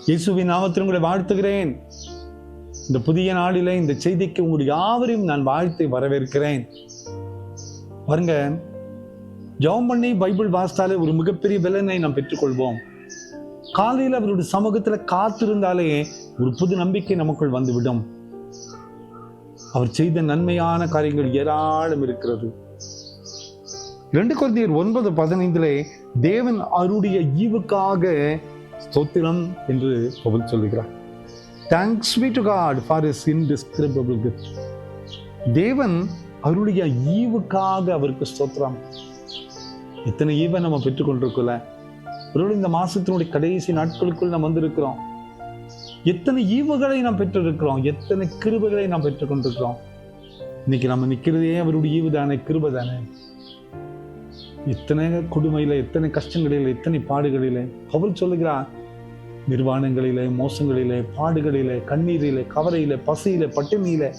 இயேசுவின் நாமத்தில் உங்களை வாழ்த்துகிறேன். இந்த புதிய நாளிலே இந்த செய்திக்கு உங்களுடைய யாவரையும் நான் வாழ்த்தை வரவேற்கிறேன். பாருங்க, ஜெபம் பண்ணி பைபிள் வாசித்தாலே ஒரு மிகப்பெரிய பலனை நாம் பெற்றுக்கொள்வோம். காலையில் அவருடைய சமூகத்துல காத்திருந்தாலே ஒரு புது நம்பிக்கை நமக்குள் வந்துவிடும். அவர் செய்த நன்மையான காரியங்கள் ஏராளம் இருக்கிறது. 2 கொரிந்தியர் 9:15 தேவன் அவருடைய ஈவுக்காக ஸ்தோத்திரம் என்று பவுல் சொல்லுகிறார். Thanks be to God for his indescribable gift. தேவன் அவருடைய ஈவுக்காக அவருக்கு ஸ்தோத்திரம். எத்தனை ஈவை நம்ம பெற்றுக்கொண்டிருக்கல. ஒருவேளை இந்த மாசத்தினுடைய கடைசி நாட்களுக்குள் நாம் வந்திருக்கிறோம். எத்தனை ஈவுகளை நாம் பெற்றிருக்கிறோம், எத்தனை கிருபைகளை நாம் பெற்றுக்கொண்டிருக்கிறோம். இன்னைக்கு நம்ம நிற்கிறதே அவருடைய ஈவு தானே, கிருபை தானே. எத்தனை கொடுமையில, எத்தனை கஷ்டங்களிலே, எத்தனை பாடுகளிலே பவுல் சொல்லுகிறார். நிர்வாணங்களிலே, மோசங்களிலே, பாடுகளிலே, கண்ணீரிலே, கவலையிலே, பசியிலே, பட்டினியிலே,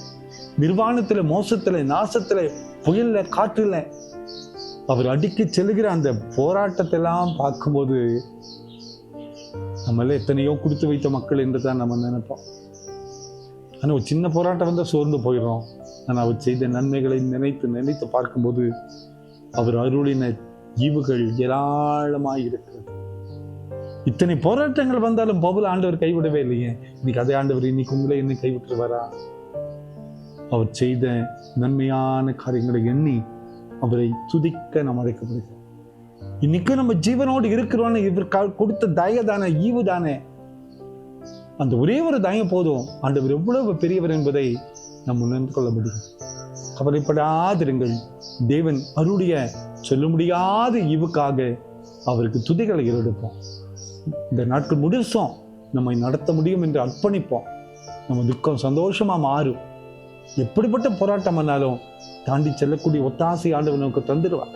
நிர்வாணத்திலே, மோசத்திலே, நாசத்திலே, புயல்ல, காற்றில அவர் அடிக்கி செல்லுகிற அந்த போராட்டத்தை எல்லாம் பார்க்கும்போது நம்மள எத்தனையோ கொடுத்து வைத்த மக்கள் என்று தான் நம்ம நினைப்போம். ஆனால் ஒரு சின்ன போராட்டம் வந்து சோர்ந்து போயிடும். ஆனால் அவர் செய்த நன்மைகளை நினைத்து நினைத்து பார்க்கும்போது அவர் அருளின ஈவுகள் ஏராளமாய் இருக்கிறது. இத்தனை போராட்டங்கள் வந்தாலும் பவுல் ஆண்டவர் கைவிடவே இல்லையே. இன்னைக்கு அதே ஆண்டவர் இன்னைக்கு உங்களை என்ன கைவிட்டுருவாரா? அவர் செய்த நன்மையான காரியங்களை எண்ணி அவரை துதிக்க நாம் அழைக்கப்படுகிறோம். இன்னைக்கு நம்ம ஜீவனோடு இருக்கிறோன்னு இவர் கொடுத்த தய தானே, ஈவு தானே. அந்த ஒரே ஒரு தயம் போதும் ஆண்டவர் எவ்வளவு பெரியவர் என்பதை நாம் உணர்ந்து கொள்ள முடியும். கவலைப்படாதிருங்கள். தேவன் அருடைய சொல்ல முடியாத ஈவுக்காக அவருக்கு துதிகளை எடுப்போம். இந்த நாட்கள் முழுசும் நம்மை நடத்த முடியும் என்று அர்ப்பணிப்போம். நம்ம துக்கம் சந்தோஷமா மாறும். எப்படிப்பட்ட போராட்டம் பண்ணாலும் தாண்டி செல்லக்கூடிய ஒத்தாசை ஆண்டவர் நமக்கு தந்துடுவார்.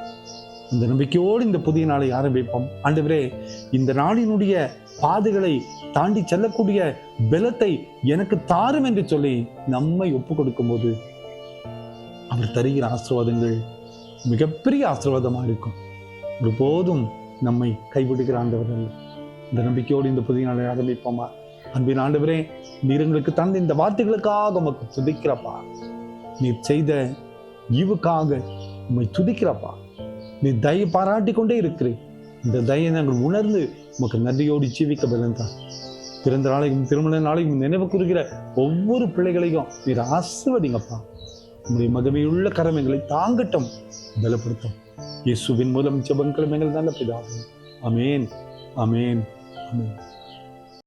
அந்த நம்பிக்கையோடு இந்த புதிய நாளை ஆரம்பிப்போம். ஆண்டவரே, இந்த நாளினுடைய பாதைகளை தாண்டி செல்லக்கூடிய பலத்தை எனக்கு தாரும் என்று சொல்லி நம்மை ஒப்பு கொடுக்கும் போது அவர் தருகிற ஆசீர்வாதங்கள் மிகப்பெரிய ஆசீர்வாதமா இருக்கும். ஒருபோதும் நம்மை கைவிடுகிற ஆண்டவர் அல்ல. இந்த நம்பிக்கையோடு இந்த புதிய நாளை ஆரம்பிப்போமா? அன்பின் ஆண்டவரே, நீர் எங்களுக்கு தந்த இந்த வார்த்தைகளுக்காக உமக்கு துதிக்கிறப்பா. நீர் செய்த ஈவுக்காக உம்மை துதிக்கிறப்பா. நீ தயை பாராட்டி கொண்டே இருக்கிறேன். இந்த தயை நாங்கள் உணர்ந்து உமக்கு நன்றியோடு ஜீவிக்க பலன்தான். பிறந்த நாளைக்கும் திருமண நாளைக்கும் நினைவு கூறுகிற ஒவ்வொரு பிள்ளைகளையும் நீர் ஆசீர்வதிங்கப்பா. உங்களுடைய மகிமையுள்ள கரம் எங்களை தாங்கட்டும், பலப்படுத்தும். இயேசுவின் மூலம் ஜெபங்களும் எங்கள் நல்ல பிதாவே. ஆமென், ஆமென், ஆமென்.